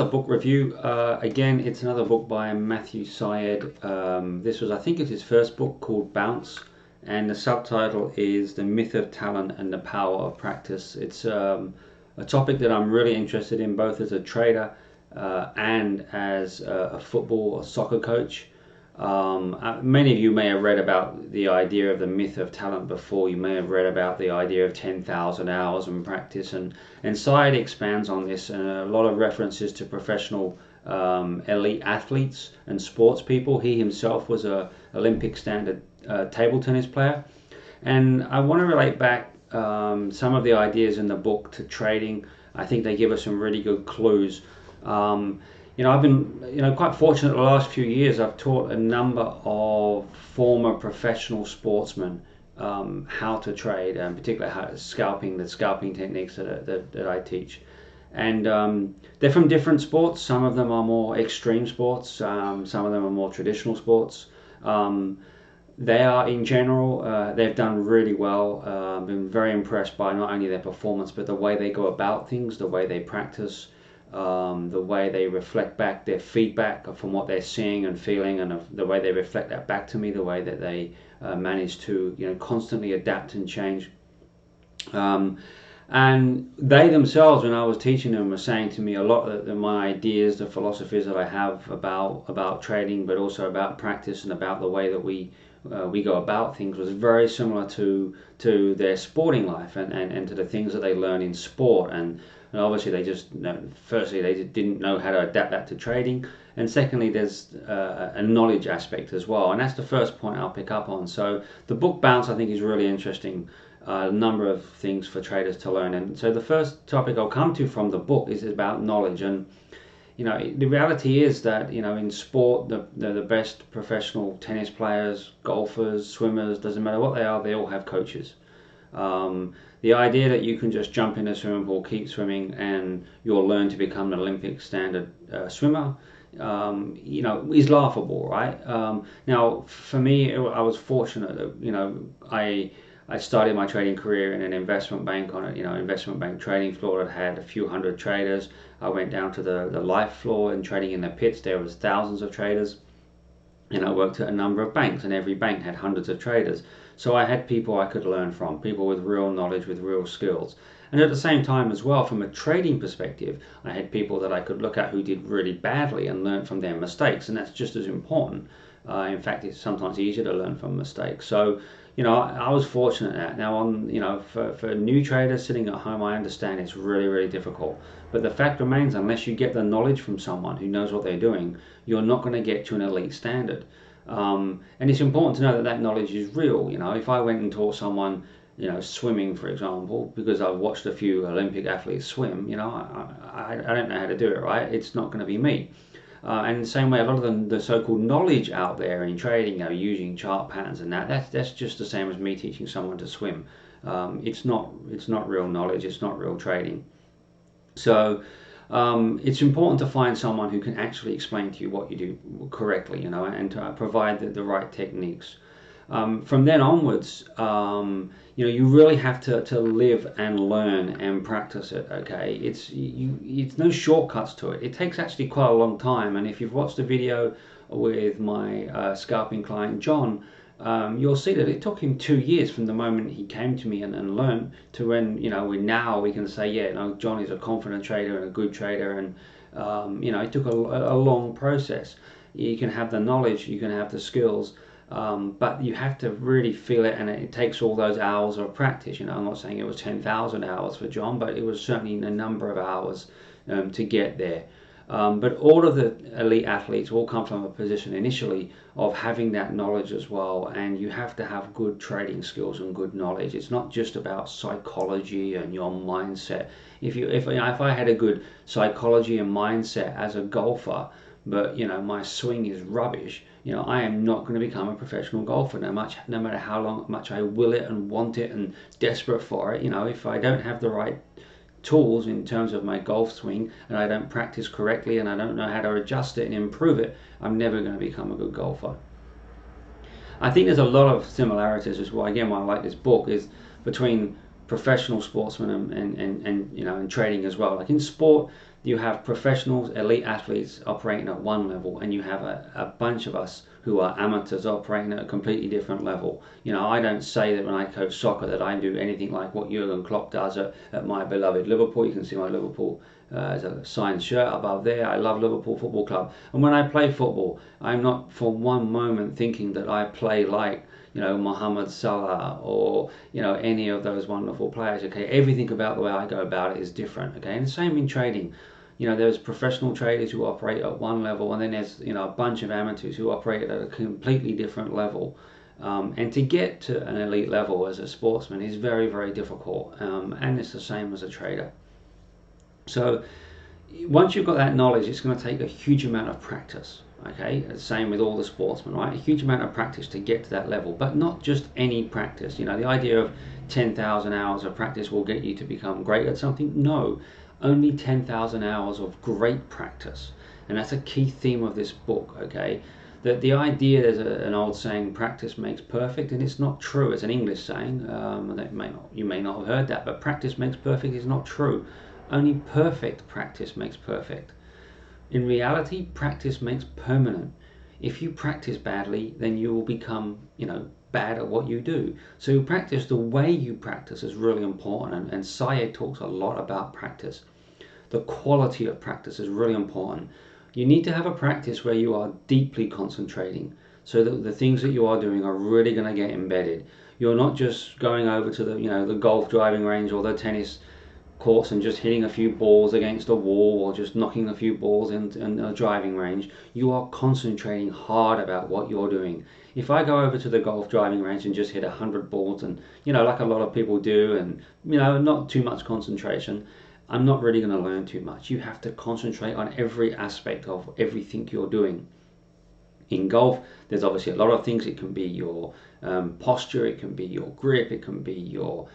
book review. Again, it's another book by Matthew Syed. This was, I think it's his first book, called Bounce, and the subtitle is The Myth of Talent and the Power of Practice. It's a topic that I'm really interested in, both as a trader and as a football or soccer coach. Many of you may have read about the idea of the myth of talent before. You may have read about the idea of 10,000 hours in practice, and Syed expands on this, and a lot of references to professional elite athletes and sports people. He himself was a Olympic standard table tennis player, and I want to relate back some of the ideas in the book to trading. I think they give us some really good clues. I've been, quite fortunate the last few years. I've taught a number of former professional sportsmen how to trade, and particularly the scalping techniques that I teach. And they're from different sports. Some of them are more extreme sports. Some of them are more traditional sports. They are, in general, they've done really well. Been very impressed by not only their performance, but the way they go about things, the way they practice, the way they reflect back their feedback from what they're seeing and feeling, and the way they reflect that back to me, the way that they manage to constantly adapt and change. And they themselves, when I was teaching them, were saying to me a lot of my ideas, the philosophies that I have about trading, but also about practice and about the way that we go about things, was very similar to their sporting life and to the things that they learn in sport. And obviously they just, firstly, they didn't know how to adapt that to trading, and secondly, there's a knowledge aspect as well, and that's the first point I'll pick up on. So the book Bounce, I think, is really interesting. A number of things for traders to learn. And so the first topic I'll come to from the book is about knowledge. And the reality is that in sport, the best professional tennis players, golfers, swimmers, doesn't matter what they are, they all have coaches. The idea that you can just jump in a swimming pool, keep swimming, and you'll learn to become an Olympic standard swimmer, is laughable, right? Now, for me, I was fortunate that I started my trading career in an investment bank on investment bank trading floor that had a few hundred traders. I went down to the live floor and trading in the pits. There was thousands of traders, and I worked at a number of banks, and every bank had hundreds of traders. So I had people I could learn from, people with real knowledge, with real skills. And at the same time as well, from a trading perspective, I had people that I could look at who did really badly and learn from their mistakes, and that's just as important. In fact, it's sometimes easier to learn from mistakes. So, I was fortunate at that. Now, for new traders sitting at home, I understand it's really, really difficult. But the fact remains, unless you get the knowledge from someone who knows what they're doing, you're not going to get to an elite standard. And it's important to know that that knowledge is real. If I went and taught someone, swimming, for example, because I've watched a few Olympic athletes swim, I don't know how to do it, right? It's not going to be me. And the same way, a lot of the so-called knowledge out there in trading, using chart patterns and that's just the same as me teaching someone to swim. It's not real knowledge. It's not real trading. So it's important to find someone who can actually explain to you what you do correctly, and to provide the right techniques. From then onwards, you really have to live and learn and practice it. Okay, it's no shortcuts to it. It takes actually quite a long time. And if you've watched a video with my scalping client John, you'll see that it took him 2 years from the moment he came to me and learned to when we can say, yeah, John is a confident trader and a good trader, and it took a long process. You can have the knowledge, you can have the skills. But you have to really feel it, and it takes all those hours of practice. I'm not saying it was 10,000 hours for John, but it was certainly a number of hours to get there. But all of the elite athletes all come from a position initially of having that knowledge as well, and you have to have good trading skills and good knowledge. It's not just about psychology and your mindset. If I had a good psychology and mindset as a golfer, but my swing is rubbish, I am not going to become a professional golfer, no matter how much I will it and want it and desperate for it. If I don't have the right tools in terms of my golf swing, and I don't practice correctly, and I don't know how to adjust it and improve it, I'm never going to become a good golfer. I think there's a lot of similarities as well. Again, why I like this book is between professional sportsmen and trading as well. Like in sport, You have professionals, elite athletes operating at one level, and you have a bunch of us who are amateurs operating at a completely different level. You know, I don't say that when I coach soccer that I do anything like what Jurgen Klopp does at my beloved Liverpool. You can see my Liverpool as a signed shirt above there. I love Liverpool Football Club. And when I play football, I'm not for one moment thinking that I play like, you know, Mohamed Salah or, you know, any of those wonderful players. Okay, everything about the way I go about it is different. Okay, and the same in trading. You know, there's professional traders who operate at one level, and then there's, you know, a bunch of amateurs who operate at a completely different level. And to get to an elite level as a sportsman is very, very difficult. And it's the same as a trader. So once you've got that knowledge, it's going to take a huge amount of practice. Okay, same with all the sportsmen, right? A huge amount of practice to get to that level, but not just any practice. You know, the idea of 10,000 hours of practice will get you to become great at something. No, only 10,000 hours of great practice. And that's a key theme of this book, okay? That the idea, there's an old saying, practice makes perfect, and it's not true. It's an English saying, you may not have heard that, but practice makes perfect is not true. Only perfect practice makes perfect. In reality, practice makes permanent. If you practice badly, then you will become, you know, bad at what you do. So practice, the way you practice is really important, and Syed talks a lot about practice. The quality of practice is really important. You need to have a practice where you are deeply concentrating, so that the things that you are doing are really going to get embedded. You're not just going over to the, you know, the golf driving range or the tennis courts and just hitting a few balls against a wall, or just knocking a few balls in a driving range. You are concentrating hard about what you're doing. If I go over to the golf driving range and just hit 100 balls, and, you know, like a lot of people do, and, you know, not too much concentration, I'm not really going to learn too much. You have to concentrate on every aspect of everything you're doing. In golf, there's obviously a lot of things. It can be your posture, it can be your grip, it can be your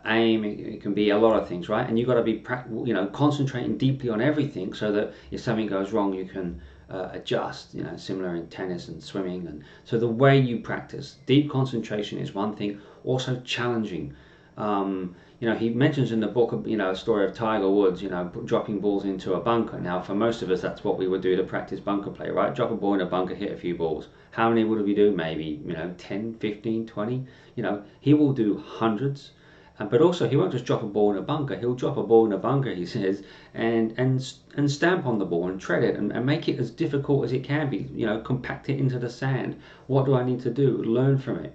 aim, it can be a lot of things, right? And you've got to be, you know, concentrating deeply on everything, so that if something goes wrong, you can adjust. You know, similar in tennis and swimming. And so the way you practice, deep concentration is one thing. Also challenging. You know, he mentions in the book, you know, a story of Tiger Woods, you know, dropping balls into a bunker. Now, for most of us, that's what we would do to practice bunker play, right? Drop a ball in a bunker, hit a few balls. How many would we do? Maybe, you know, 10, 15, 20. You know, he will do hundreds. But also, he won't just drop a ball in a bunker. He'll drop a ball in a bunker, he says, and stamp on the ball and tread it, and make it as difficult as it can be. You know, compact it into the sand. What do I need to do? Learn from it.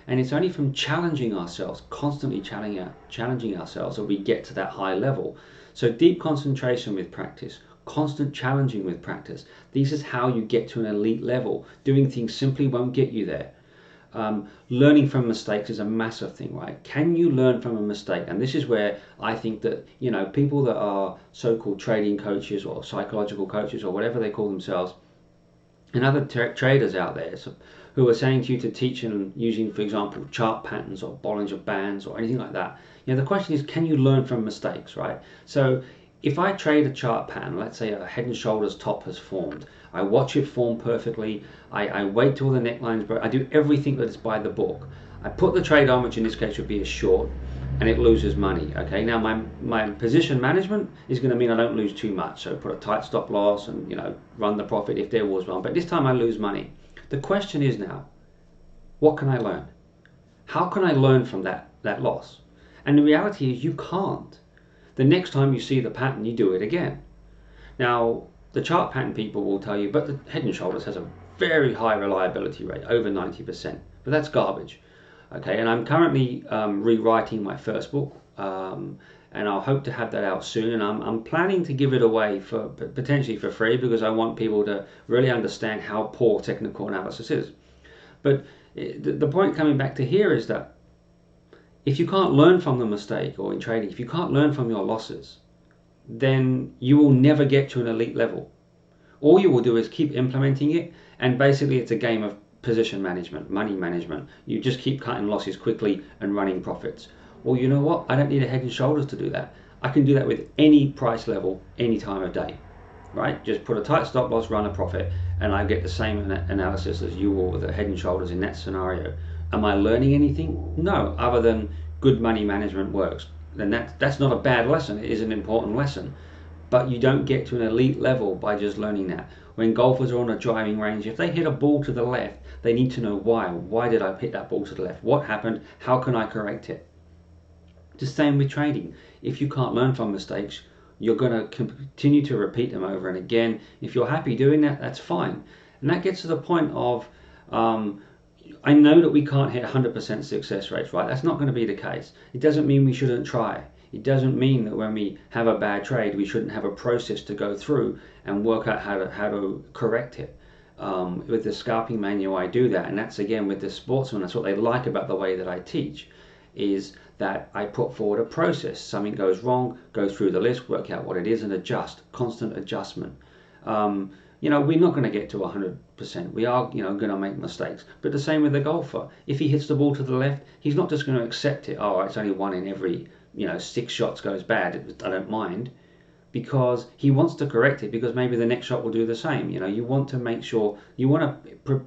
And it's only from challenging ourselves, constantly challenging ourselves, that we get to that high level. So deep concentration with practice, constant challenging with practice. This is how you get to an elite level. Doing things simply won't get you there. Learning from mistakes is a massive thing, right? Can you learn from a mistake? And this is where I think that, you know, people that are so-called trading coaches or psychological coaches or whatever they call themselves, and other traders out there, who are saying to you to teach and using, for example, chart patterns or Bollinger Bands or anything like that. You know, the question is, can you learn from mistakes, right? So if I trade a chart pattern, let's say a head and shoulders top has formed, I watch it form perfectly, I wait till the necklines break, I do everything that is by the book. I put the trade on, which in this case would be a short, and it loses money. Okay, now my position management is going to mean I don't lose too much, so put a tight stop loss and, you know, run the profit if there was one, but this time I lose money. The question is now, what can I learn? How can I learn from that loss? And the reality is you can't. The next time you see the pattern, you do it again. Now, the chart pattern people will tell you, but the head and shoulders has a very high reliability rate, over 90%, but that's garbage. Okay, and I'm currently rewriting my first book, and I'll hope to have that out soon, and I'm planning to give it away for potentially for free, because I want people to really understand how poor technical analysis is. But the point coming back to here is that if you can't learn from the mistake, or in trading, if you can't learn from your losses, then you will never get to an elite level. All you will do is keep implementing it, and basically it's a game of position management, money management. You just keep cutting losses quickly and running profits. Well, you know what? I don't need a head and shoulders to do that. I can do that with any price level, any time of day, right? Just put a tight stop loss, run a profit, and I get the same analysis as you will with a head and shoulders in that scenario. Am I learning anything? No, other than good money management works. Then that's not a bad lesson. It is an important lesson. but you don't get to an elite level by just learning that. When golfers are on a driving range, if they hit a ball to the left, they need to know why. Why did I hit that ball to the left? What happened? How can I correct it? The same with trading. If you can't learn from mistakes, you're going to continue to repeat them over and again. If you're happy doing that, that's fine. And that gets to the point of, I know that we can't hit 100% success rates, right? That's not going to be the case. It doesn't mean we shouldn't try. It doesn't mean that when we have a bad trade, we shouldn't have a process to go through and work out how to correct it. With the scalping manual, I do that, and that's again with the sportsman. That's what they like about the way that I teach, is that I put forward a process. Something goes wrong, go through the list, work out what it is, and adjust. Constant adjustment. We're not going to get to 100%. We are, going to make mistakes. But the same with the golfer. If he hits the ball to the left, he's not just going to accept it. Oh, it's only one in every, 6 shots goes bad. I don't mind. Because he wants to correct it, because maybe the next shot will do the same. You want to make sure, you want to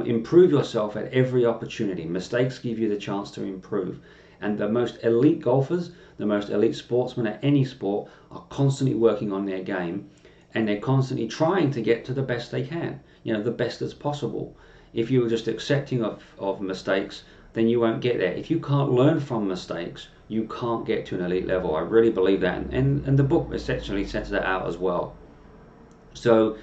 improve yourself at every opportunity. Mistakes give you the chance to improve. And the most elite golfers, the most elite sportsmen at any sport are constantly working on their game, and they're constantly trying to get to the best they can, the best as possible. If you were just accepting of mistakes, then you won't get there. If you can't learn from mistakes, you can't get to an elite level. I really believe that, and the book essentially sets that out as well. So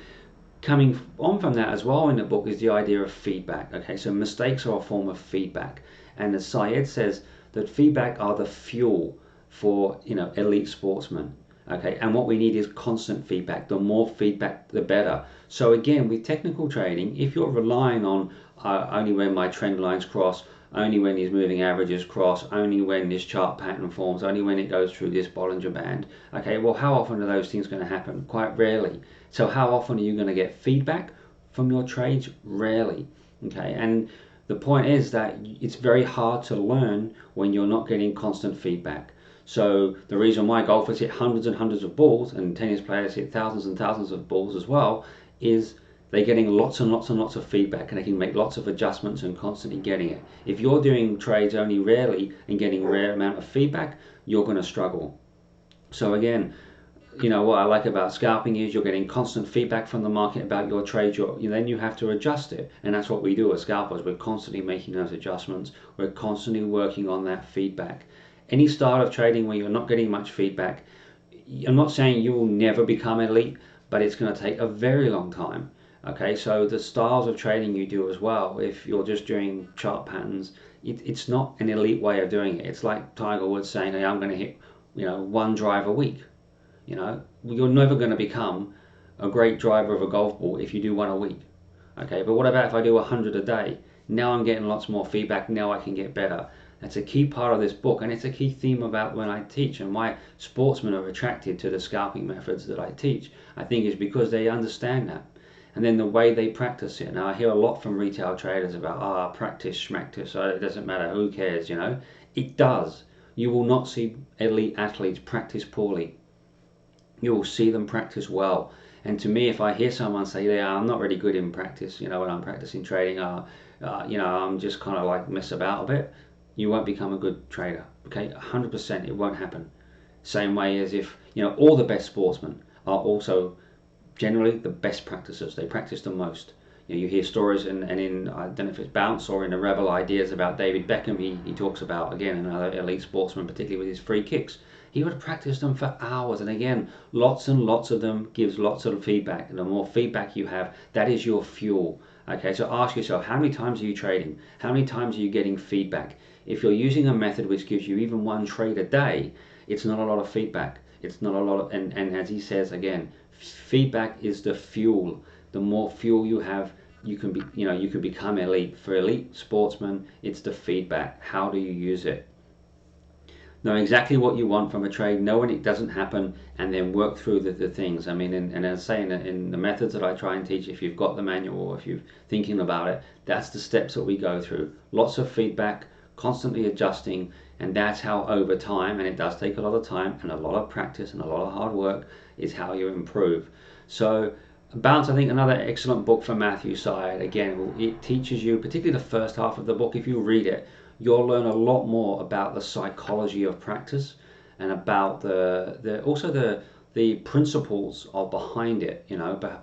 coming on from that as well in the book is the idea of feedback. Okay, so mistakes are a form of feedback, and as Syed says, that feedback are the fuel for elite sportsmen. Okay, and what we need is constant feedback. The more feedback, the better. So again, with technical trading, if you're relying on only when my trend lines cross, only when these moving averages cross, only when this chart pattern forms, only when it goes through this Bollinger Band, okay, well, how often are those things going to happen? Quite rarely. So how often are you going to get feedback from your trades? Rarely. Okay, and the point is that it's very hard to learn when you're not getting constant feedback. So the reason why golfers hit hundreds and hundreds of balls, and tennis players hit thousands and thousands of balls as well, is they're getting lots and lots and lots of feedback, and they can make lots of adjustments and constantly getting it. If you're doing trades only rarely and getting a rare amount of feedback, you're going to struggle. So again, what I like about scalping is you're getting constant feedback from the market about your trade. Then you have to adjust it, and that's what we do as scalpers. We're constantly making those adjustments. We're constantly working on that feedback. Any style of trading where you're not getting much feedback, I'm not saying you will never become elite, but it's going to take a very long time. Okay, so the styles of trading you do as well, if you're just doing chart patterns, it's not an elite way of doing it. It's like Tiger Woods saying, hey, I'm going to hit one drive a week. You're never going to become a great driver of a golf ball if you do one a week. Okay, but what about if I do 100 a day? Now I'm getting lots more feedback. Now I can get better. That's a key part of this book, and it's a key theme about when I teach, and why sportsmen are attracted to the scalping methods that I teach. I think is because they understand that, and then the way they practice it. Now I hear a lot from retail traders about practice schmactice, so it doesn't matter, who cares, It does. You will not see elite athletes practice poorly. You will see them practice well. And to me, if I hear someone say, yeah, I'm not really good in practice, when I'm practicing trading, I'm just kind of like mess about a bit, you won't become a good trader. Okay, 100%, it won't happen. Same way as if, all the best sportsmen are also generally the best practices. They practice the most. You hear stories, and in, I don't know if it's Bounce or in the Rebel Ideas about David Beckham, he talks about, again, another elite sportsman, particularly with his free kicks. He would practice them for hours, and again, lots and lots of them gives lots of feedback. And the more feedback you have, that is your fuel. Okay, so ask yourself, how many times are you trading? How many times are you getting feedback? If you're using a method which gives you even one trade a day, it's not a lot of feedback. It's not a lot of, and as he says again, feedback is the fuel. The more fuel you have, you can become elite. For elite sportsmen, it's the feedback. How do you use it? Know exactly what you want from a trade, know when it doesn't happen, and then work through the things. I mean, and as I say, in the methods that I try and teach, if you've got the manual or if you're thinking about it, that's the steps that we go through. Lots of feedback, constantly adjusting, and that's how over time, and it does take a lot of time and a lot of practice and a lot of hard work, is how you improve. So Bounce, I think, another excellent book for Matthew Syed. Again, it teaches you, particularly the first half of the book, if you read it, you'll learn a lot more about the psychology of practice, and about also the the principles are behind it,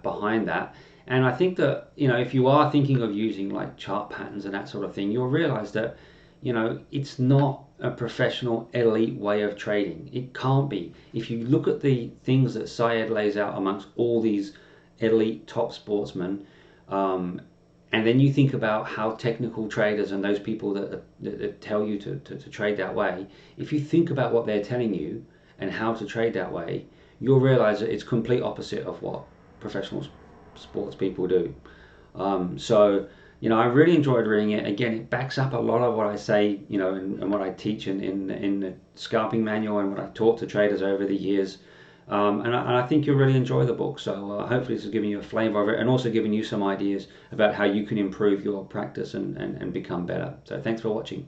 behind that. And I think that, if you are thinking of using like chart patterns and that sort of thing, you'll realize that, it's not a professional elite way of trading. It can't be. If you look at the things that Syed lays out amongst all these elite top sportsmen, and then you think about how technical traders and those people that tell you to trade that way, if you think about what they're telling you and how to trade that way, you'll realize that it's complete opposite of what professional sports people do. So, I really enjoyed reading it. Again, it backs up a lot of what I say, and what I teach in the scalping manual and what I taught to traders over the years. And I think you'll really enjoy the book. So hopefully this is giving you a flavor of it and also giving you some ideas about how you can improve your practice and become better. So thanks for watching.